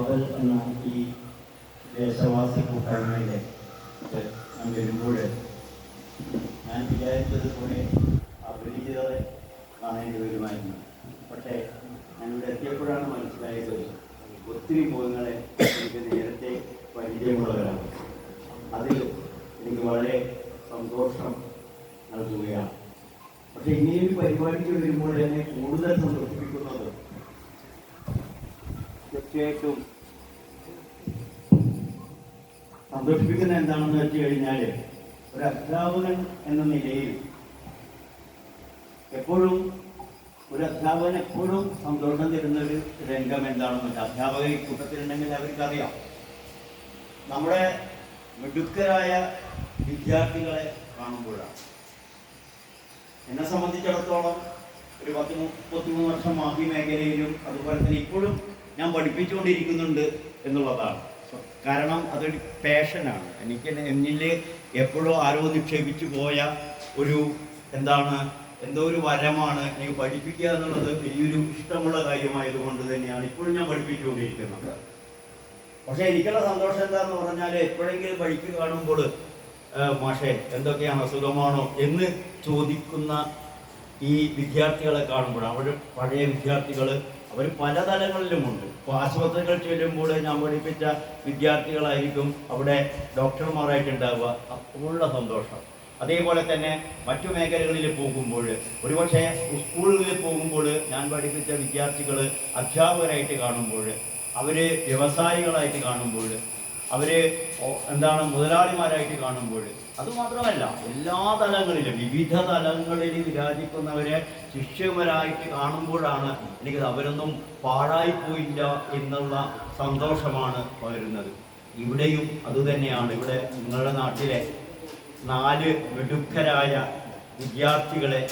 കാവൽ എന്ന ഈ ദേശവാസി കൂട്ടായ്മയിലെ ഞാൻ വരുമ്പോൾ ഞാൻ വിചാരിച്ചതുപോലെ അപരിചിതരെ കാണേണ്ടി വരുമായിരുന്നു. പക്ഷേ ഞാനിവിടെ എത്തിയപ്പോഴാണ് മനസ്സിലായത് ഒത്തിരി മുഖങ്ങളെ എനിക്ക് നേരത്തെ പരിചയമുള്ളവരാണ്. അതിൽ എനിക്ക് വളരെ സന്തോഷം നൽകുകയാണ്. പക്ഷെ ഇങ്ങനെയൊരു പരിപാടിക്ക് വരുമ്പോൾ എന്നെ കൂടുതൽ സന്തോഷിപ്പിക്കുന്നത് തീർച്ചയായിട്ടും സന്തോഷിപ്പിക്കുന്ന എന്താണെന്ന് വെച്ച് കഴിഞ്ഞാൽ ഒരു അധ്യാപകൻ എന്ന നിലയിൽ എപ്പോഴും സന്തോഷം തരുന്ന ഒരു രംഗം എന്താണെന്ന് വെച്ചാൽ അധ്യാപക ഈ കൂട്ടത്തിലുണ്ടെങ്കിൽ അവർക്കറിയാം. നമ്മുടെ മിടുക്കരായ വിദ്യാർത്ഥികളെ കാണുമ്പോഴാണ്. എന്നെ സംബന്ധിച്ചിടത്തോളം ഒരു 10-33 വർഷം മാഫി മേഖലയിലും അതുപോലെ തന്നെ ഇപ്പോഴും ഞാൻ പഠിപ്പിച്ചുകൊണ്ടിരിക്കുന്നുണ്ട് എന്നുള്ളതാണ്. കാരണം അതൊരു പാഷനാണ്. എനിക്ക് എന്നിൽ എപ്പോഴും ആരോ നിക്ഷേപിച്ചു പോയ ഒരു എന്തോ ഒരു വരമാണ് എനിക്ക് പഠിപ്പിക്കുക എന്നുള്ളത്. വലിയൊരു ഇഷ്ടമുള്ള കാര്യമായതുകൊണ്ട് തന്നെയാണ് ഇപ്പോഴും ഞാൻ പഠിപ്പിച്ചുകൊണ്ടിരിക്കുന്നത്. പക്ഷെ എനിക്കുള്ള സന്തോഷം എന്താന്ന് പറഞ്ഞാൽ എപ്പോഴെങ്കിലും വഴിക്ക് കാണുമ്പോൾ മാഷേ എന്തൊക്കെയാണ് സുഖമാണോ എന്ന് ചോദിക്കുന്ന ഈ വിദ്യാർത്ഥികളെ കാണുമ്പോഴാണ്. അവർ പഴയ വിദ്യാർത്ഥികൾ അവർ പല തലങ്ങളിലുമുണ്ട്. ഇപ്പോൾ ആശുപത്രികൾ ചെല്ലുമ്പോൾ ഞാൻ പഠിപ്പിച്ച വിദ്യാർത്ഥികളായിരിക്കും അവിടെ ഡോക്ടർമാരായിട്ടുണ്ടാവുക. അപ്പോഴുള്ള സന്തോഷം. അതേപോലെ തന്നെ മറ്റു മേഖലകളിൽ പോകുമ്പോൾ ഒരുപക്ഷെ സ്കൂളുകളിൽ പോകുമ്പോൾ ഞാൻ പഠിപ്പിച്ച വിദ്യാർത്ഥികൾ അധ്യാപകരായിട്ട് കാണുമ്പോൾ, അവർ വ്യവസായികളായിട്ട് കാണുമ്പോൾ, അവർ മുതലാളിമാരായിട്ട് കാണുമ്പോൾ, അതുമാത്രമല്ല എല്ലാ തലങ്ങളിലും വിവിധ തലങ്ങളിൽ വിരാജിക്കുന്നവരെ ശിഷ്യന്മാരായിട്ട് കാണുമ്പോഴാണ് എനിക്കത് അവരൊന്നും പാഴായിപ്പോയില്ല എന്നുള്ള സന്തോഷമാണ് പകരുന്നത്. ഇവിടെയും അതുതന്നെയാണ്. ഇവിടെ നിങ്ങളുടെ നാട്ടിലെ 4 മിടുക്കരായ വിദ്യാർത്ഥികളെ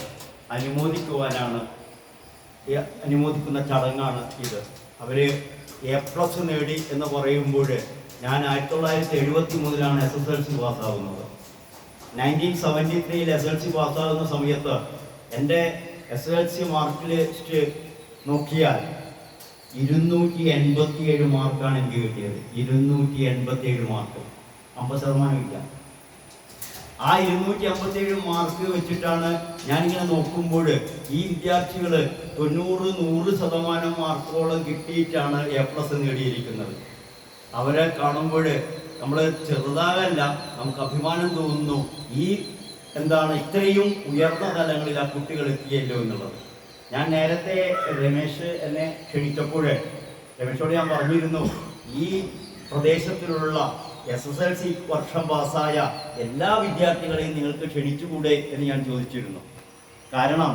അനുമോദിക്കുന്ന ചടങ്ങാണ് ഇത്. അവർ A+ നേടി എന്ന് പറയുമ്പോൾ ഞാൻ 1973 SSLC പാസ്സാകുന്നത്. 1973 SSLC പാസ്സാകുന്ന സമയത്ത് എൻ്റെ SSLC മാർക്ക് ലിസ്റ്റ് നോക്കിയാൽ 287 മാർക്കാണ് എനിക്ക് കിട്ടിയത്. 287 മാർക്ക്, 50% ഇല്ല. ആ 257 മാർക്ക് വെച്ചിട്ടാണ് ഞാനിങ്ങനെ നോക്കുമ്പോൾ ഈ വിദ്യാർത്ഥികൾ 90-100% മാർക്കോളം കിട്ടിയിട്ടാണ് A+ നേടിയിരിക്കുന്നത്. അവരെ കാണുമ്പോൾ നമ്മൾ ചെറുതാകല്ല, നമുക്ക് അഭിമാനം തോന്നുന്നു. ഇത്രയും ഉയർന്ന തലങ്ങളിൽ ആ കുട്ടികൾ എത്തിയല്ലോ എന്നുള്ളത്. ഞാൻ നേരത്തെ രമേശ് എന്നെ ക്ഷണിച്ചപ്പോൾ രമേശോട് ഞാൻ പറഞ്ഞിരുന്നു, ഈ പ്രദേശത്തിലുള്ള SSLC വർഷം പാസ്സായ എല്ലാ വിദ്യാർത്ഥികളെയും നിങ്ങൾക്ക് ക്ഷണിച്ചുകൂടെ എന്ന് ഞാൻ ചോദിച്ചിരുന്നു. കാരണം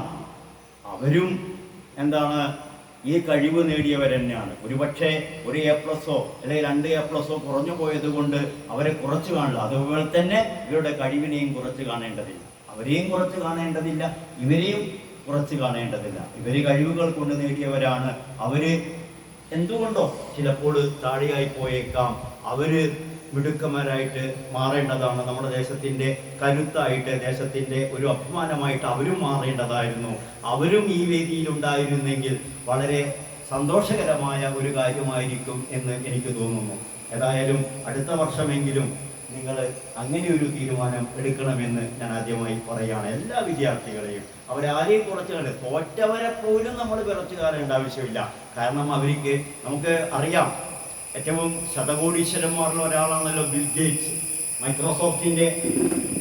അവരും ഈ കഴിവ് നേടിയവർ തന്നെയാണ്. ഒരുപക്ഷെ ഒരു A+ അല്ലെങ്കിൽ 2 A+ കുറഞ്ഞു പോയത് കൊണ്ട് അവരെ കുറച്ച് കാണില്ല. അതുപോലെ തന്നെ ഇവരുടെ കഴിവിനെയും കുറച്ച് കാണേണ്ടതില്ല. അവരെയും കുറച്ച് കാണേണ്ടതില്ല, ഇവരെയും കുറച്ച് കാണേണ്ടതില്ല. ഇവർ കഴിവുകൾ കൊണ്ട് നേടിയവരാണ്. അവർ എന്തുകൊണ്ടോ ചിലപ്പോൾ താഴെയായി പോയേക്കാം. അവർ മിടുക്കന്മാരായിട്ട് മാറേണ്ടതാണ്. നമ്മുടെ ദേശത്തിൻ്റെ കരുത്തായിട്ട്, ദേശത്തിൻ്റെ ഒരു അഭിമാനമായിട്ട് അവരും മാറേണ്ടതായിരുന്നു. അവരും ഈ വേദിയിലുണ്ടായിരുന്നെങ്കിൽ വളരെ സന്തോഷകരമായ ഒരു കാര്യമായിരിക്കും എന്ന് എനിക്ക് തോന്നുന്നു. ഏതായാലും അടുത്ത വർഷമെങ്കിലും നിങ്ങൾ അങ്ങനെ ഒരു തീരുമാനം എടുക്കണമെന്ന് ഞാൻ ആദ്യമായി പറയുകയാണ്. എല്ലാ വിദ്യാർത്ഥികളെയും അവരാരെയും കുറച്ച് കാണുക, തോറ്റവരെ പോലും നമ്മൾ കുറച്ച് കാണേണ്ട ആവശ്യമില്ല. കാരണം നമുക്ക് അറിയാം, ഏറ്റവും ശതകോടീശ്വരന്മാരിൽ ഒരാളാണല്ലോ ബിൽ ഗേറ്റ്സ്. മൈക്രോസോഫ്റ്റിൻ്റെ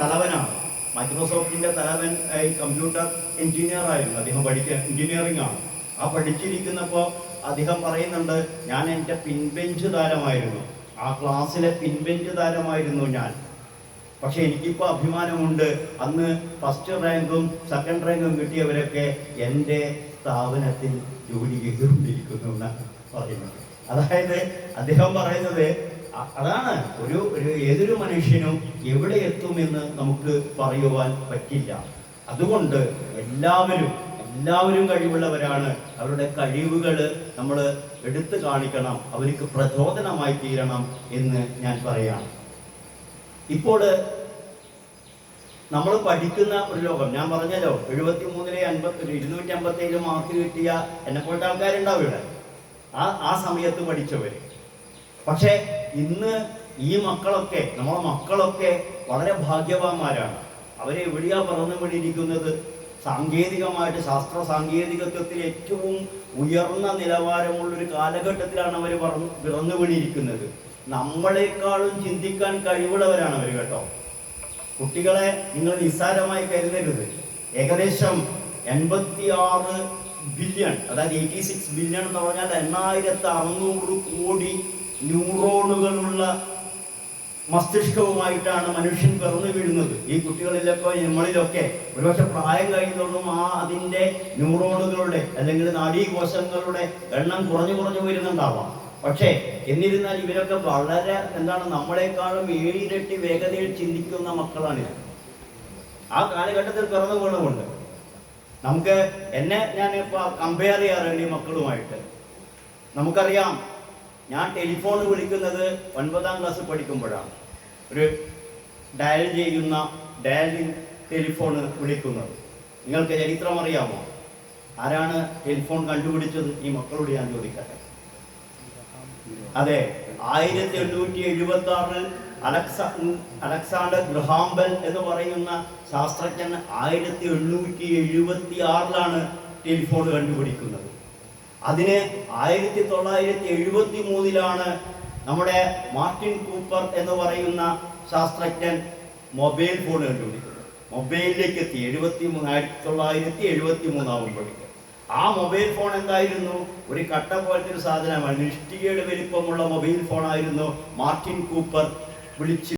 തലവനാണ്. മൈക്രോസോഫ്റ്റിൻ്റെ തലവൻ കമ്പ്യൂട്ടർ എഞ്ചിനീയറായിരുന്നു. അദ്ദേഹം എഞ്ചിനീയറിംഗ് ആണ്. ആ പഠിച്ചിരിക്കുന്നപ്പോൾ അദ്ദേഹം പറയുന്നുണ്ട്, ഞാൻ എൻ്റെ പിൻബെഞ്ച് താരമായിരുന്നു, ആ ക്ലാസ്സിലെ പിൻബെഞ്ച് താരമായിരുന്നു ഞാൻ. പക്ഷെ എനിക്കിപ്പോൾ അഭിമാനമുണ്ട്, അന്ന് ഫസ്റ്റ് റാങ്കും സെക്കൻഡ് റാങ്കും കിട്ടിയവരൊക്കെ എൻ്റെ സ്ഥാപനത്തിൽ ജോലി ചെയ്തുകൊണ്ടിരിക്കുന്നു എന്നാണ് പറയുന്നത്. അതായത് അദ്ദേഹം പറയുന്നത് അതാണ്, ഏതൊരു മനുഷ്യനും എവിടെ എത്തുമെന്ന് നമുക്ക് പറയുവാൻ പറ്റില്ല. അതുകൊണ്ട് എല്ലാവരും കഴിവുള്ളവരാണ്. അവരുടെ കഴിവുകൾ നമ്മൾ എടുത്തു കാണിക്കണം, അവർക്ക് പ്രചോദനമായി തീരണം എന്ന് ഞാൻ പറയാണ്. ഇപ്പോൾ നമ്മൾ പഠിക്കുന്ന ഒരു ലോകം, ഞാൻ പറഞ്ഞല്ലോ 73-ലെ 257 മാർക്ക് കിട്ടിയ എന്നെപ്പോലത്തെ ആൾക്കാരുണ്ടാവും ഇവിടെ. ആ സമയത്ത് പഠിച്ചവർ പക്ഷേ ഇന്ന് ഈ മക്കളൊക്കെ, നമ്മുടെ മക്കളൊക്കെ വളരെ ഭാഗ്യവാന്മാരാണ്. അവരെ എവിടെയാ പറന്നു വീണിരിക്കുന്നത്? സാങ്കേതികമായിട്ട് ശാസ്ത്ര സാങ്കേതികത്വത്തിൽ ഏറ്റവും ഉയർന്ന നിലവാരമുള്ളൊരു കാലഘട്ടത്തിലാണ് അവർ പിറന്നു വീണിരിക്കുന്നത്. നമ്മളെക്കാളും ചിന്തിക്കാൻ കഴിവുള്ളവരാണ് അവർ കേട്ടോ. കുട്ടികളെ നിങ്ങൾ നിസ്സാരമായി കരുതരുത്. ഏകദേശം 86 ബില്യൺ, അതായത് 86 ബില്യൺ എന്ന് പറഞ്ഞാൽ 8600 കോടി ന്യൂറോണുകളുള്ള മസ്തിഷ്കവുമായിട്ടാണ് മനുഷ്യൻ പിറന്നു വീഴുന്നത്. ഈ കുട്ടികളിലൊക്കെ നമ്മളിലൊക്കെ ഒരുപക്ഷെ പ്രായം കഴിയുന്നതും അതിൻ്റെ ന്യൂറോണുകളുടെ അല്ലെങ്കിൽ നാഡീകോശങ്ങളുടെ എണ്ണം കുറഞ്ഞു വരുന്നുണ്ടാവാം. പക്ഷേ എന്നിരുന്നാൽ ഇവരൊക്കെ വളരെ നമ്മളെക്കാളും 7 ഇരട്ടി വേഗതയിൽ ചിന്തിക്കുന്ന മക്കളാണ്. ആ കാലഘട്ടത്തിൽ പിറന്നു വീണുകൊണ്ട് ഞാനിപ്പോൾ കമ്പയർ ചെയ്യാറുണ്ട് ഈ മക്കളുമായിട്ട്. നമുക്കറിയാം, ഞാൻ ടെലിഫോൺ വിളിക്കുന്നത് 9ാം ക്ലാസ് പഠിക്കുമ്പോഴാണ്. ഒരു ഡയലിംഗ് ടെലിഫോൺ വിളിക്കുന്നത്. നിങ്ങൾക്ക് ചരിത്രം അറിയാമോ? ആരാണ് ടെലിഫോൺ കണ്ടുപിടിച്ചത്? ഈ മക്കളോട് ഞാൻ ചോദിക്കട്ടെ. അതെ, 1876 അലക്സാണ്ടർ ഗ്രഹാം ബെൽ എന്ന് പറയുന്ന ശാസ്ത്രജ്ഞൻ 1876 ടെലിഫോൺ കണ്ടുപിടിക്കുന്നത്. അതിന് 1973 നമ്മുടെ മാർട്ടിൻ കൂപ്പർ എന്ന് പറയുന്ന ശാസ്ത്രജ്ഞൻ മൊബൈൽ ഫോൺ കണ്ടുപിടിക്കുന്നത്. മൊബൈലിലേക്ക് എത്തി 1973 ആകുമ്പോഴേക്ക്. ആ മൊബൈൽ ഫോൺ എന്തായിരുന്നു? ഒരു കട്ട പോലത്തെ ഒരു സാധനമാണ്. ഇഷ്ടികയുടെ വലിപ്പമുള്ള മൊബൈൽ ഫോണായിരുന്നു മാർട്ടിൻ കൂപ്പർ വിളിച്ച്